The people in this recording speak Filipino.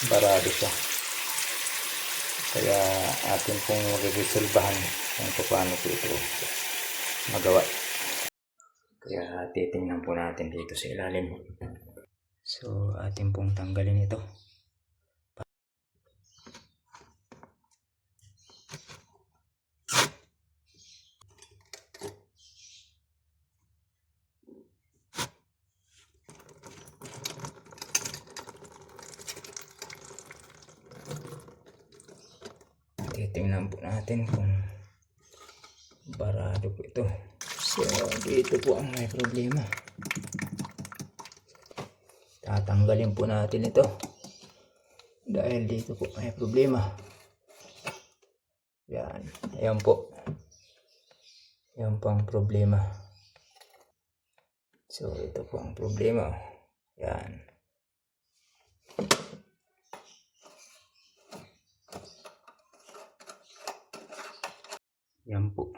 barado siya. Kaya atin pong re-resolbahan kung paano po ito magawa. Kaya titingnan po natin dito sa ilalim. So atin pong tanggalin ito. Titingnan po natin kung barado po ito. So dito po ang may problema. Tatanggalin po natin ito dahil dito po may problema. Yan, ayan po. Yan po ang problema. So ito po ang problema. Yan. Yan po.